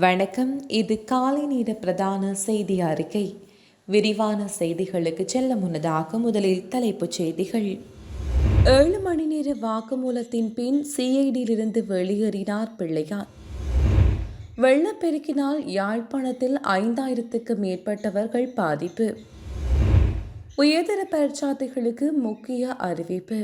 வணக்கம். இது காலை நேர பிரதான செய்தி அறிக்கை. விரிவான செய்திகளுக்கு செல்ல முன்னதாக முதலில் தலைப்புச் செய்திகள். 7 மணி நேர வாக்குமூலத்தின் பின் சிஐடியிலிருந்து வெளியேறினார் பிள்ளையார். வெள்ளப்பெருக்கினால் யாழ்ப்பாணத்தில் 5000க்கு மேற்பட்டவர்கள் பாதிப்பு. உயர்தர பரீட்சார்த்திகளுக்கு முக்கிய அறிவிப்பு.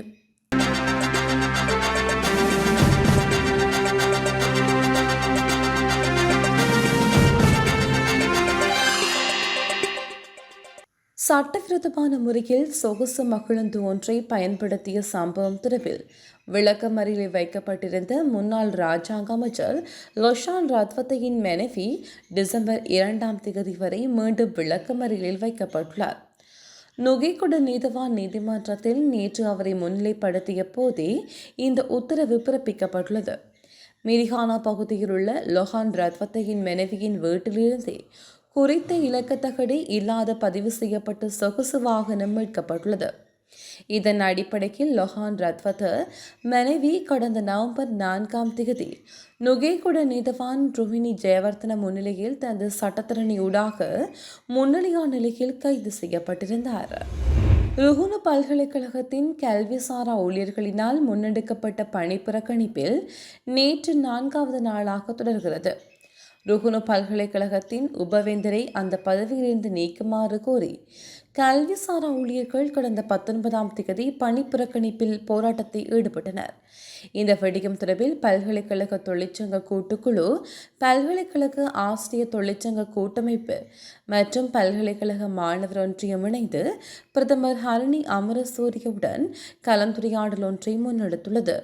சட்டவிரோதமான முறையில் சொகுசு மகிழுந்து ஒன்றை பயன்படுத்திய சம்பவம் தொடர்பில் விளக்கமறியலில் வைக்கப்பட்டிருந்த முன்னாள் ராஜாங்க அமைச்சர் லொஷான் ரத்வத்தையின் மனைவி டிசம்பர் 2 வரை மீண்டும் விளக்கமறியலில் வைக்கப்பட்டுள்ளார். நுகைக்குட நீதவான் நீதிமன்றத்தில் நேற்று அவரை முன்னிலைப்படுத்திய போதே இந்த உத்தரவு பிறப்பிக்கப்பட்டுள்ளது. மிரிகானா பகுதியில் உள்ள லொஹான் ரத்வத்தையின் மனைவியின் வீட்டிலிருந்தே குறித்த இலக்கத்தகடு இல்லாத பதிவு செய்யப்பட்ட சொகுசு வாகனம் மீட்கப்பட்டுள்ளது. இதன் அடிப்படையில் லொஹான் ரத்வத்த மனைவி கடந்த நவம்பர் 4 நுகேகுட நீதவான் ருஹினி ஜெயவர்தன முன்னிலையில் தனது சட்டத்தரணி ஊடாக முன்னிலையான நிலையில் கைது செய்யப்பட்டிருந்தார். ருஹுனு பல்கலைக்கழகத்தின் கல்விசாரா ஊழியர்களினால் முன்னெடுக்கப்பட்ட பணி புறக்கணிப்பில் நேற்று 4வது நாளாக தொடர்கிறது. ருஹுனு பல்கலைக்கழகத்தின் உபவேந்தரை அந்த பதவியிலிருந்து நீக்குமாறு கோரி கல்விசாரா ஊழியர்கள் கடந்த 19 பணி புறக்கணிப்பில் போராட்டத்தில் ஈடுபட்டனர். இந்த வெடிக்கும் தொடர்பில் பல்கலைக்கழக தொழிற்சங்க கூட்டுக்குழு, பல்கலைக்கழக ஆசிரியர் தொழிற்சங்க கூட்டமைப்பு மற்றும் பல்கலைக்கழக மாணவர் ஒன்றியம் இணைந்து பிரதமர் ஹரணி அமரசூரியவுடன் கலந்துரையாடல் ஒன்றை முன்னெடுத்துள்ளது.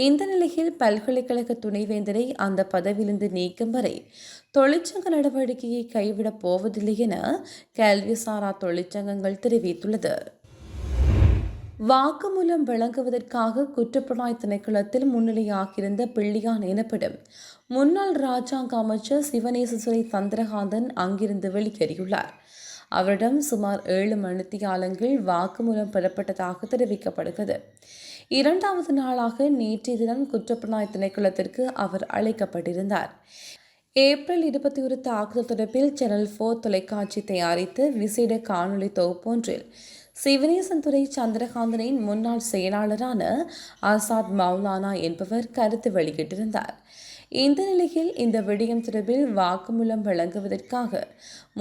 இந்த நிலையில் பல்கலைக்கழக துணைவேந்தரை அந்த பதவியிலிருந்து நீக்கும் வரை தொழிற்சங்க நடவடிக்கையை கைவிடப் போவதில்லை என கல்விசாரா தொழிற்சங்கங்கள் தெரிவித்துள்ளது. வாக்குமூலம் வழங்குவதற்காக குற்றப்புலனாய்வு திணைக்களத்தில் முன்னிலையாகியிருந்த பிள்ளையான் எனப்படும் முன்னாள் ராஜாங்க அமைச்சர் சிவனேசதுரை சந்திரகாந்தன் அங்கிருந்து வெளியேறியுள்ளார். அவரிடம் சுமார் 7 மணித்தியாலங்கள் வாக்குமூலம் பெறப்பட்டதாக தெரிவிக்கப்படுகிறது. 2வது நாளாக நேற்றைய தினம் குற்றப்புலனாய்வு திணைக்களத்திற்கு அவர் அழைக்கப்பட்டிருந்தார். ஏப்ரல் 21 தாக்குதல் தொடர்பில் சேனல் 4 தொலைக்காட்சி தயாரித்த விசேட காணொலி தொகுப்பொன்றில் சிவனேசன்துறை சந்திரகாந்தனின் முன்னாள் செயலாளரான ஆசாத் மௌலானா என்பவர் கருத்து வெளியிட்டிருந்தார். இந்த நிலையில் இந்த விடயம் தொடர்பில் வாக்குமூலம் வழங்குவதற்காக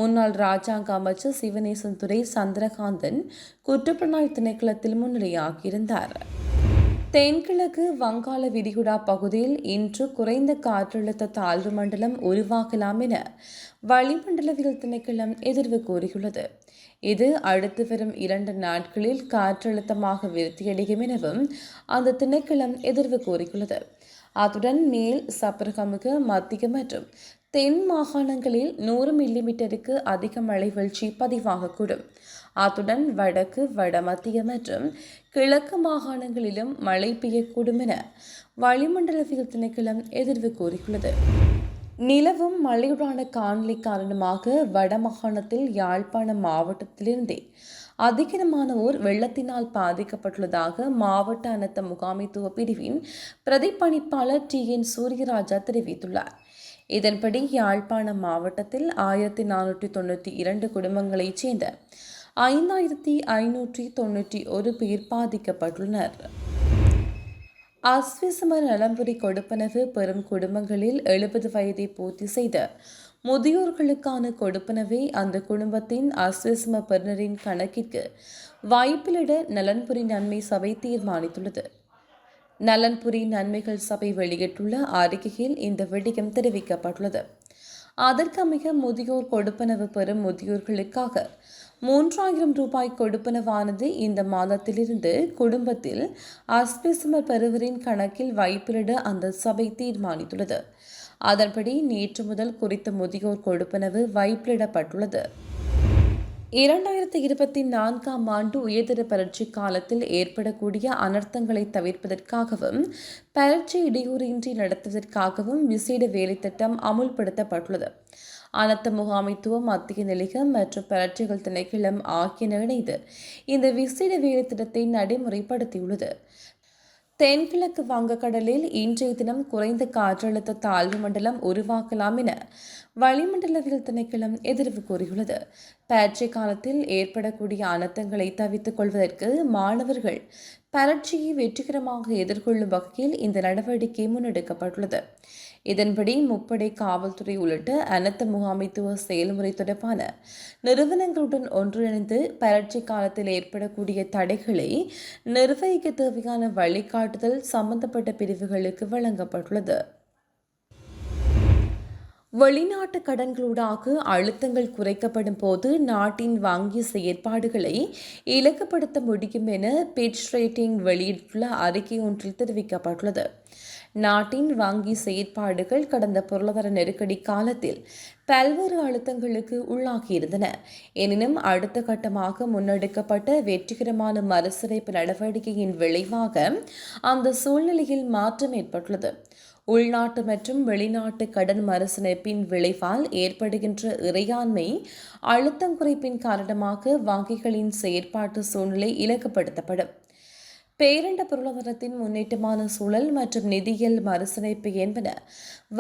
முன்னாள் ராஜாங்க அமைச்சர் சிவனேசன்துறை சந்திரகாந்தன் குற்றப்புலனாய்வு திணைக்களத்தில் முன்னிலையாகியிருந்தார். தென்கிழக்கு வங்காள விரிகுடா பகுதியில் இன்று குறைந்த காற்றழுத்த தாழ்வு மண்டலம் உருவாகலாம் என வளிமண்டலவியல் திணைக்களம் எதிர்வு கூறியுள்ளது. இது அடுத்து வரும் 2 நாட்களில் காற்றழுத்தமாக விருத்தியடையும் எனவும் அந்த திணைக்களம் எதிர்வு கூறியுள்ளது. அத்துடன் மேல் சப்ரகமுக, மத்திய மற்றும் தென் மாகாணங்களில் 100 மில்லிமீட்டருக்கு அதிக மழை வீழ்ச்சி பதிவாகக்கூடும். அத்துடன் வடக்கு, வடமத்திய மற்றும் கிழக்கு மாகாணங்களிலும் மழை பெய்யக்கூடும் என வளிமண்டலவியல் திணைக்களம் எதிர்வு கூறியுள்ளது. நிலவும் மழையுடான காணொலி காரணமாக வடமாகாணத்தில் யாழ்ப்பாணம் மாவட்டத்திலிருந்தே அதிகமானோர் வெள்ளத்தினால் பாதிக்கப்பட்டுள்ளதாக மாவட்ட அனர்த்த முகாமைத்துவ பிரிவின் பிரதிப்பணிப்பாளர் TN சூரியராஜா தெரிவித்துள்ளார். இதன்படி யாழ்ப்பாணம் மாவட்டத்தில் 1492 குடும்பங்களைச் சேர்ந்த 5591 பேர் பாதிக்கப்பட்டுள்ளனர். அஸ்விசும நலம்புரி கொடுப்பனவு பெறும் குடும்பங்களில் 70 வயதை பூர்த்தி செய்த முதியோர்களுக்கான கொடுப்பனவை அந்த குடும்பத்தின் அஸ்விசும பெறுநரின் கணக்கிற்கு வாய்ப்பிலிட நலன்புரி நன்மை சபை தீர்மானித்துள்ளது. நலன்புரி நன்மைகள் சபை வெளியிட்டுள்ள அறிக்கையில் இந்த விடயம் தெரிவிக்கப்பட்டுள்ளது. அதற்கமைய முதியோர் கொடுப்பனவு பெறும் முதியோர்களுக்காக 3000 ரூபாய் கொடுப்பனவானது இந்த மாதத்திலிருந்து குடும்பத்தில் அஸ்பிசும பெறுவரின் கணக்கில் வைப்பிலிட அந்த சபை தீர்மானித்துள்ளது. அதன்படி நேற்று முதல் குறித்த முதியோர் கொடுப்பனவு வைப்பிலிடப்பட்டுள்ளது. 2024 ஆண்டு உயர்தர பரீட்சை காலத்தில் ஏற்படக்கூடிய அனர்த்தங்களை தவிர்ப்பதற்காகவும் பரீட்சை இடையூறின்றி நடத்துவதற்காகவும் விசேட வேலைத்திட்டம் அமுல்படுத்தப்பட்டுள்ளது. அனர்த்த முகாமைத்துவம், மத்திய நிலையம் மற்றும் பரீட்சைகள் திணைக்களம் ஆகியன இணைந்து இந்த விசேட வேலைத்திட்டத்தை நடைமுறைப்படுத்தியுள்ளது. தென்கிழக்கு வங்கக்கடலில் இன்றைய தினம் குறைந்த காற்றழுத்த தாழ்வு மண்டலம் உருவாக்கலாம் என வளிமண்டலவியல் திணைக்களம் எதிர்வு கூறியுள்ளது. பரீட்சை காலத்தில் ஏற்படக்கூடிய அனர்த்தங்களை தவிர்த்துக் கொள்வதற்கு மாணவர்கள் பரீட்சையை வெற்றிகரமாக எதிர்கொள்ளும் வகையில் இந்த நடவடிக்கை முன்னெடுக்கப்பட்டுள்ளது. இதன்படி முப்படை காவல்துறை உள்ளிட்ட அனர்த்த முகாமைத்துவ செயல்முறை தொடர்பான நிறுவனங்களுடன் ஒன்றிணைந்து பரீட்சை காலத்தில் ஏற்படக்கூடிய தடைகளை நிர்வகிக்க தேவையான வழிகாட்டுதல் சம்பந்தப்பட்ட பிரிவுகளுக்கு வழங்கப்பட்டுள்ளது. வெளிநாட்டு கடன்களூடாக அழுத்தங்கள் குறைக்கப்படும் போது நாட்டின் வங்கி செயற்பாடுகளை இலக்குப்படுத்த முடியும் என பிட்ச் ரேட்டிங் வெளியிட்டுள்ள அறிக்கை ஒன்றில் தெரிவிக்கப்பட்டுள்ளது. நாட்டின் வங்கி செயற்பாடுகள் கடந்த பொருளாதார நெருக்கடி காலத்தில் பல்வேறு அழுத்தங்களுக்கு உள்ளாகியிருந்தன. எனினும் அடுத்த கட்டமாக முன்னெடுக்கப்பட்ட வெற்றிகரமான மறுசீரமைப்பு நடவடிக்கையின் விளைவாக அந்த சூழ்நிலையில் மாற்றம் ஏற்பட்டுள்ளது. உள்நாட்டு மற்றும் வெளிநாட்டு கடன் மறுசீரமைப்பின் விளைவால் ஏற்படுகின்ற இறையாண்மை அழுத்தம் குறைப்பின் காரணமாக வங்கிகளின் செயற்பாட்டு சூழ்நிலை இலக்குப்படுத்தப்படும். பேரண்ட பொருளாதாரத்தின் முன்னேற்றமான சூழல் மற்றும் நிதியியல் மறுசீரமைப்பு என்பன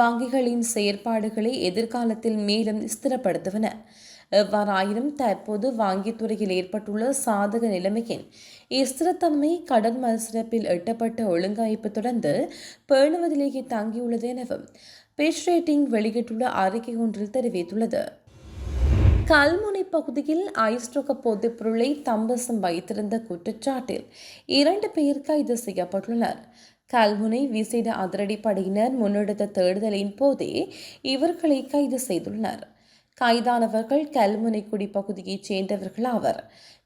வங்கிகளின் செயற்பாடுகளை எதிர்காலத்தில் மேலும் ஸ்திரப்படுத்துவன. எவ்வாறாயினும் தற்போது வங்கித் துறையில் ஏற்பட்டுள்ள சாதக நிலைமையின் ஸ்திரத்தன்மை கடன் மறுசீரமைப்பில் எட்டப்பட்ட ஒழுங்கமைப்பு தொடர்ந்து பேணுவதிலேயே தங்கியுள்ளது எனவும் பிட்ச் ரேட்டிங் வெளியிட்டுள்ள அறிக்கை ஒன்றில் தெரிவித்துள்ளது. கல்முனை பகுதியில் ஐஸ்ரக போதைப் பொருளை தம்பசம் வைத்திருந்த குற்றச்சாட்டில் 2 பேர் கைது செய்யப்பட்டுள்ளனர். கல்முனை விசேட அதிரடிப்படையினர் முன்னெடுத்த தேடுதலின் போதே இவர்களை கைது செய்துள்ளனர். கைதானவர்கள் கல்முனை குடிப்பகுதியைச் சேர்ந்தவர்கள் ஆவர்.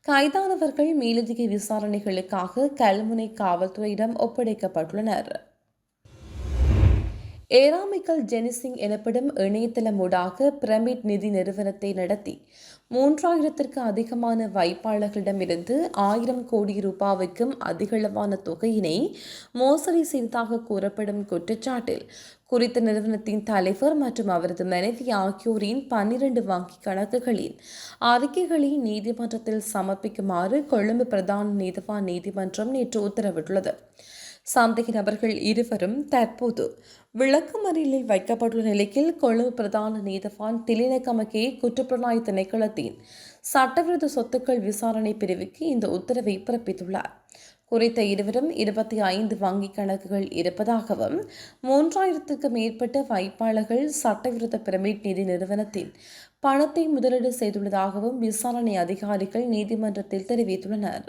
கைதானவர்கள் மேலதிக விசாரணைகளுக்காக கல்முனை காவல்துறையிடம் ஒப்படைக்கப்பட்டுள்ளனர். ஏராமிக்கல் ஜெனிசிங் எனப்படும் இணையதளமூடாக பிரமிட் நிதி நிறுவனத்தை நடத்தி 3000த்திற்கு அதிகமான வைப்பாளர்களிடமிருந்து 1000 கோடி ரூபாய்க்கும் அதிகளவான தொகையினை மோசடி செய்ததாக கூறப்படும் குற்றச்சாட்டில் குறித்த நிறுவனத்தின் தலைவர் மற்றும் அவரது மனைவி ஆகியோரின் 12 வங்கிக் கணக்குகளின் அறிக்கைகளை நீதிமன்றத்தில் சமர்ப்பிக்குமாறு கொழும்பு பிரதான நீதவான் நீதிமன்றம் நேற்று உத்தரவிட்டுள்ளது. சந்தேக நபர்கள் இருவரும் தற்போது விளக்கமறியலில் வைக்கப்பட்டுள்ள நிலையில் கொழும்பு பிரதான நீதவான் திலினகமகே குற்றப்புலனாய்வு திணைக்களத்தின் சட்டவிரோத சொத்துக்கள் விசாரணை பிரிவுக்கு இந்த உத்தரவை பிறப்பித்துள்ளார். குறித்த இருவரும் 25 வங்கிக் கணக்குகள் இருப்பதாகவும் 3000க்கு மேற்பட்ட வைப்பாளர்கள் சட்டவிரோத பிரமிட் நிதி நிறுவனத்தின் பணத்தை முதலீடு செய்துள்ளதாகவும் விசாரணை அதிகாரிகள் நீதிமன்றத்தில் தெரிவித்துள்ளனர்.